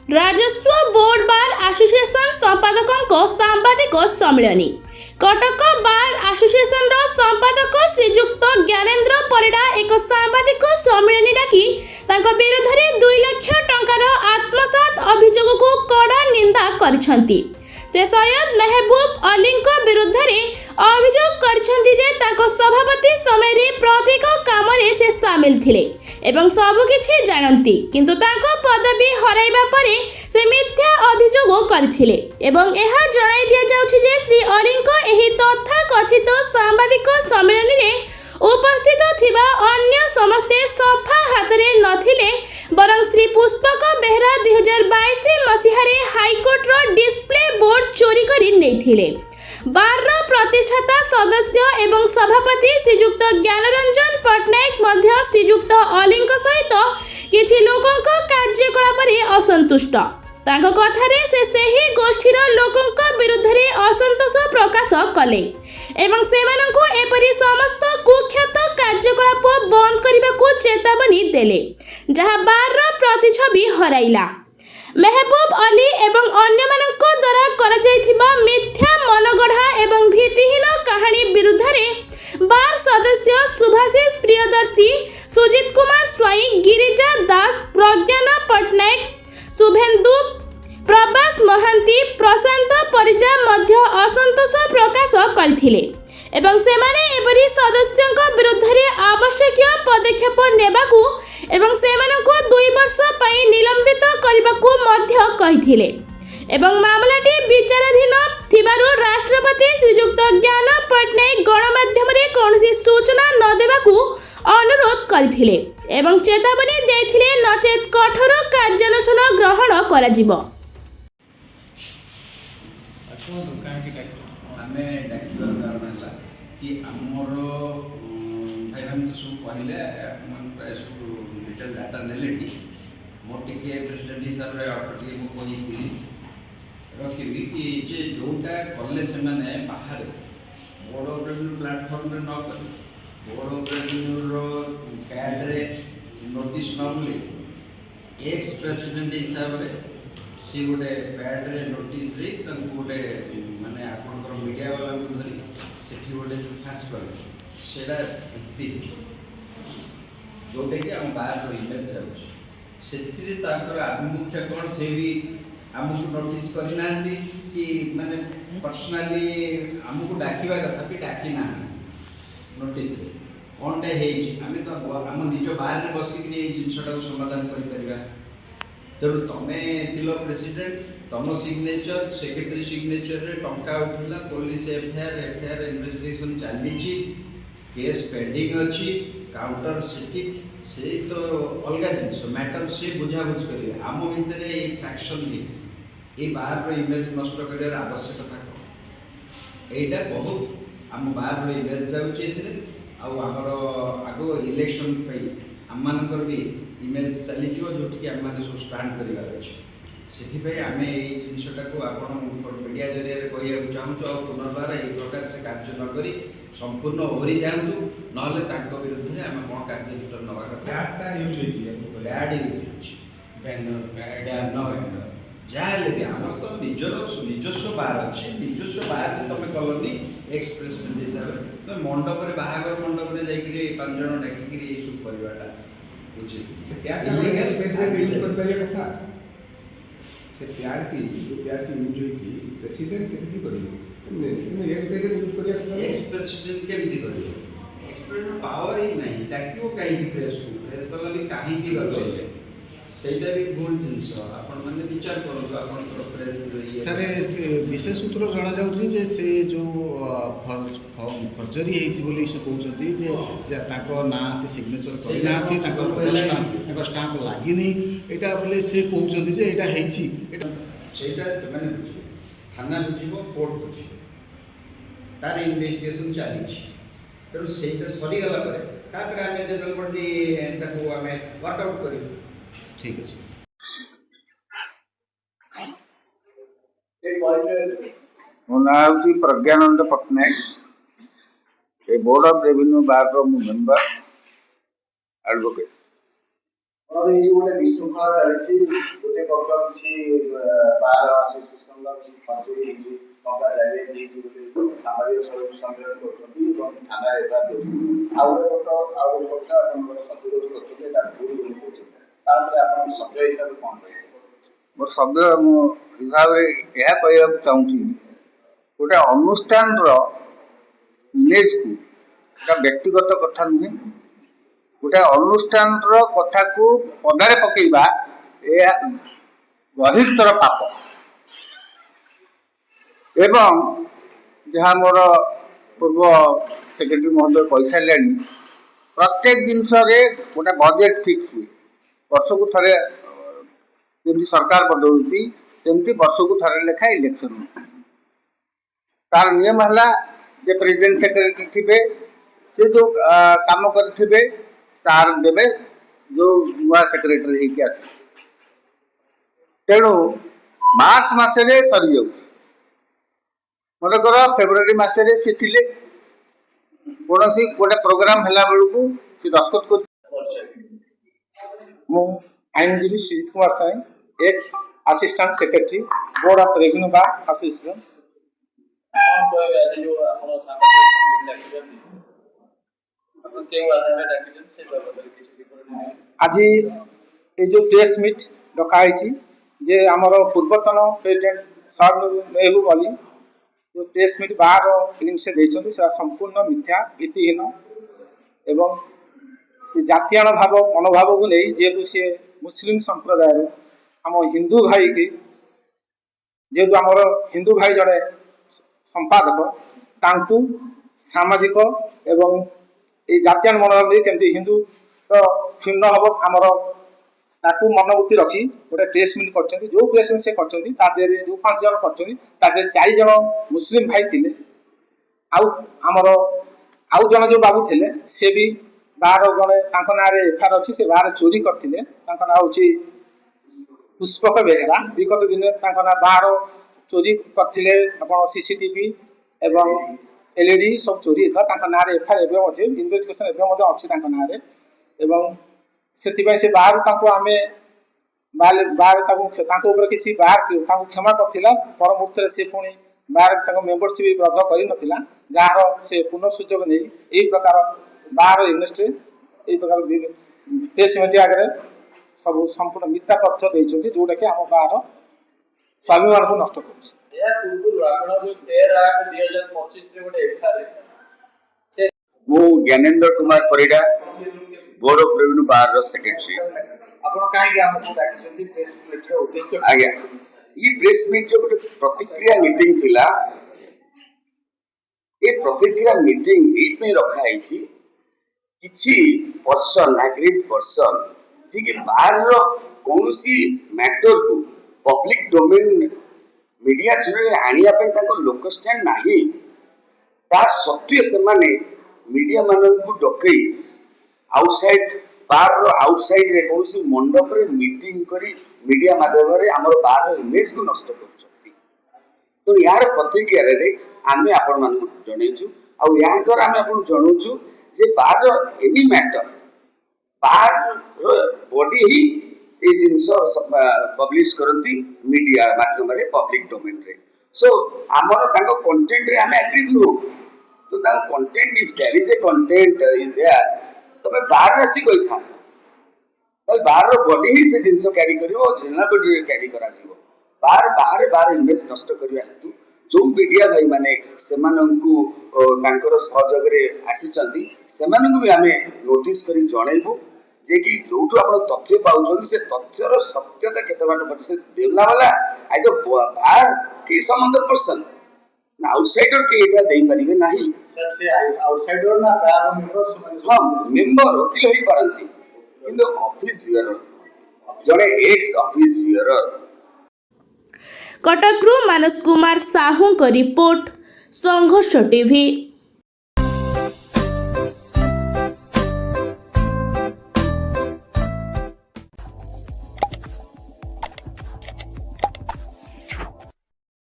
राजस्व board bar association संपादकों सांबादिक सम्मिलनी कटक बार एसोसिएशन संपादक श्रीजुक्त ज्ञानेन्द्र परिडा एक सांबादिक सम्मिलनी डाकी विरुद्ध में 2 लाख टंकार आत्मसात अभियोग को कड़ा निंदा करिसेंती। से सैयद मेहबूब अली विरुद्ध में अभियोग करिसेंती जे ताको सभापति समय प्रत्येक काम से सामिल थिले एवं सबकिछि जानती किंतु ताको पदवी हराइबा परे से मिथ्या अभियोग करथिले एवं यह जणाई दिया जाउछि जे श्री अलीको एही तथा कथित सांबादिक सम्मेलन रे उपस्थित थिबा अन्य समस्ते सफा हातरे नथिले बरं श्री पुष्पक बेहरा 2022 मसीहारे हाईकोर्ट रो डिस्प्ले बोर्ड चोरी करी नेथिले। बार प्रतिष्ठाता सदस्य एवं सभापति श्रीजुक्त ज्ञानरंजन पट्टनायक मध्य श्रीजुक्त अली सहित किछि लोकों कार्यकलाप असंतुष्ट तांको कथारे से सही गोष्ठीर लोकों विरुद्ध रे असंतोष प्रकाश कले एवं सेमानंकु एपरि समस्त कुख्यात कार्यकलाप बंद करने को चेतावनी देले जहाँ बार प्रतिछवि हराइला। मेहबूब अली एवं अन्य मानक द्वारा करा जायथिबा मिथ्या मनगढ़ा एवं भीतिहीन कहानी विरुद्ध रे बार सदस्य सुभाषिष प्रियदर्शी, सुजित कुमार स्वाई, गिरिजा दास, प्रज्ञान पट्टनायक, शुभेन्दु प्रभास महांती, प्रशांत परिजा मध्य असंतोष प्रकाश करथिले एवं सेमाने एपरि सदस्यଙ୍କ विरुद्ध रे आवश्यक पदक्षेप नेबाकू एवं सेमानंको 2 वर्ष पई निलंबित करबाकू मध्य कहिथिले एवं मामलाटी विचाराधीन थिबारु राष्ट्रपति श्रीजुक्त ज्ञान पट्टनायक गणमाध्यम रे कोनसी सूचना न देबाकू अनुरोध करथिले एवं चेतावनी देथिले नचेत कठोर कार्यानुष्ठान ग्रहण कराजिबो। आमे डाकिबार कारण है कि आमर भाई मैंने तो सब कहले प्राय सब डिटेल डाटा नेले मोर टिके प्रेसिडेंट हिसाब से टे मुझे रखी कि जे जोटा कले से मैंने बाहर बड़ रेवेन्यू प्लाटफर्म न कर बड़ रेवेन्यूर कैड्रे नोटिस न मिले एक्स प्रेसिडेंट हिसाब से सी गोटे पैड्रे नोटिस दे गोटे माने आपंकर मीडिया वाला धरी से गोटे जो फास्ट कले सेटा भित्ति जोटा कि आम बाहर इमेज जाऊँगी आभिमुख्य कौन से भी आमको नोटिस करना कि माने पर्सनाली आमको डाकिबा कथा भी डाकी ना नोटिस कौनटा आम तो आम निज बाहर बसिक जिनटा समाधान कर तेणु तुमे थिलो प्रेसिडेंट तुम सिग्नेचर सेक्रेटरी सिग्नेचर रे टंका उठिला पुलिस एफआईआर इन्वेस्टिगेशन चली केस पेंडिंग अच्छी काउंटर सिटी से तो अलग जिनस मैटर से बुझाबुझ करेंगे आम भितर ये फ्रैक्शन ये बाहर इमेज नष्ट कर आवश्यकता कौन यहीटा बहुत आम बाहर इमेज जाऊँगी आमर आग इलेक्शन आम मानकर भी इमेज चली जो कि आम मैंने सब स्टाण कर आम जिनटा को आप मीडिया जरिए कहूँ चाहूँ आ पुनर्बार ये प्रकार से कार्य नक संपूर्ण ओहरी जातु ना विरुद्ध आम कौन कार्यानुष्ठान नवा जहाँ भी आम तो निजस्व बार अच्छे निजस्व बार तुम कलनी एक्स प्रेसिडेंट हिसाब से तुम मंडप बाहागर मंडप में जाकि 5 जन डाकिक ये सब करवाटा पावर ही नहीं डाक कहीं प्रेस को प्रेस वाला भी कहीं गले ସେଇଟା ବି ଭୁଲ ଜିନିଷ ଆପଣ ମାନେ ବିଚାର କରନ୍ତୁ ଆପଣଙ୍କର ପ୍ରେସ୍ ସାର୍ ବିଶେଷ ସୂତ୍ର ଜଣାଯାଉଛି ଯେ ସେ ଯେଉଁ ଫର୍ଜରୀ ହେଇଛି ବୋଲି ସେ କହୁଛନ୍ତି ଯେ ତାଙ୍କ ନାଁ ସେ ସିଗ୍ନେଚର କରିନାହାନ୍ତି ତାଙ୍କ ଷ୍ଟାମ୍ପ ଲାଗିନି ଏଇଟା ବୋଲି ସେ କହୁଛନ୍ତି ଯେ ଏଇଟା ହେଇଛି ସେଇଟା ସେମାନେ ବୁଝିବେ ଥାନା ବୁଝିବ କୋର୍ଟ ବୁଝିବ ତାର ଇନଭେଷ୍ଟିଗେସନ୍ ଚାଲିଛି ତେଣୁ ସେଇଟା ସରିଗଲା ପରେ ତାପରେ ଆମେ ଜେନେରାଲ ବଡି ତାକୁ ଆମେ ୱାର୍କଆଉଟ୍ କରିବୁ। ठीक है मो ना हूँ Pragyananda Pattnaik board of revenue bar रो मेंबर एडवोकेट और ये गोटे विशृंखला चली गोटे पक्ष किसी बार आसोसिएसन मंजूरी टंका जारी सामाजिक सम्मेलन कर थाना एफआईआर दौरान आउ गोटे पक्ष प्रतिरोध कर शब्द हिसाब से कौन कहे मोर शब्द हिसाब से यह कहना चाहूँगी गोटे अनुष्ठान इमेज को व्यक्तिगत कथा नुहे गोटे अनुष्ठान कथा को पदारे पकेबा गभीरतर पाप एवं जहाँ मोर पूर्व सेक्रेटरी महोदय कही सारे प्रत्येक जिनस गोटे बजेट फिक्स हुए वर्ष को थे जमी सरकार बदलुची सेमती वर्ष को थे लेखा इलेक्शन तार नियम है जे प्रेसिडेंट सेक्रेटरी थे से जो काम करेंगे तार देवे जो नुआ सेक्रेटरी होगी आस तेणु मार्च मसरे सरी जाऊँ मनकर फेब्रुआरी मसरे सी थे कौन गोटे प्रोग्राम है बेलू सी दस्खत कर आईनजीवी Srijit Kumar Sai ex assistant secretary board of revenue bar association आज ये जो प्रेस मीट डकाई जे आमर पूर्वतन प्रेसिडेंट सर नेहरू वाली जो प्रेस मीट बाहर से देते संपूर्ण मिथ्या भित्तिहीन एवं से जातीय भाव मनोभाव को नहीं जेहेतु सी मुस्लिम संप्रदाय आम हिंदू भाई की जेहेतु आमर हिंदू भाई जड़े संपादक तांकु सामाजिक एवं ये जातीय मनोभाव नहीं केमती हिंदू क्षुण्ण हम आमर ताकू मनोवृत्ति रखी गोटे प्रेस मीट कर जो प्रेस मीट से कर जो 5 जन कर 4 जन मुस्लिम भाई थे आमर आउ जन जो बाबू थे सी भी बाहर जड़े ना एफआईआर अच्छी से बाहर चोरी करते ना हूँ पुष्पक बेहेरा विगत दिन ना बाहर चोरी करते आप सीसीटीवी एवं एलईडी सब चोरी होता ना एफआईआर इन्वेस्टिगेशन अच्छी ना एवं से बाहर आम बाहर किसी बाहर क्षमा करता पर मुहूर्त से पुणी बाहर मेम्बरशिप रद्द कर जार से पुनर्सुजोग नहीं यही प्रकार बाहर इंडस्ट्री यही प्रकार प्रेस मीडिया आगे सब संपूर्ण मिथ्या तथ्य देते जोटा कि आम बाहर स्वाभिमान को नष्ट कर Gyanendra Kumar Parida board of revenue bar secretary आज्ञा ये प्रेस मीट जो गोटे प्रतिक्रिया मीटिंग थिला ये प्रतिक्रिया मीटिंग ये रखाई किसी पर्सन एग्रीड पर्सन जी के बाहर कौन मैटर को पब्लिक डोमेन मीडिया थ्रू आने लोक स्टैंड नहीं ता सत्वे से माने मीडिया मान को डकई आउटसाइड बार आउटसाइड रे कौन मंडप रे मीटिंग करी मीडिया माध्यम आमर बार इमेज को नष्ट कर तो यार प्रतिक्रिया रे आमे आपण मान जणैछु आ या द्वारा आमे आपण जणौछु जे बार एनी मैटर बार बॉडी ही ए जिंस पब्लिश करती मीडिया माध्यम रे पब्लिक डोमेन रे सो आमर तांको कंटेंट रे आमे एग्री नु तो तांको content if there is a content is there तबे बाहर आसी कोई था भाई बाहर बॉडी ही से जिंस कैरी करिवो जनरल बॉडी कैरी करा जीवो बाहर इमेज नष्ट करिया हेतु जो मीडिया भाई माने सेमानंकु तांकर सहयोग रे आसीचंती सेमानंकु भी आमे नोटिस करी जणैबो जे कि जोठु आपण तथ्य पाउछन से तथ्यर सत्यता केते बाट पछे देला वाला आई तो बाहर की समंदर पर्सन ना आउटसाइडर के एटा देई परिबे नाही से आउटसाइडर ना बाहर मेंबर हां मेंबर वकील होई पारंती किंतु ऑफिस व्यूअर जड़े एक्स ऑफिस व्यूअर कटकरू मानस कुमार साहू का रिपोर्ट संघर्ष टीवी।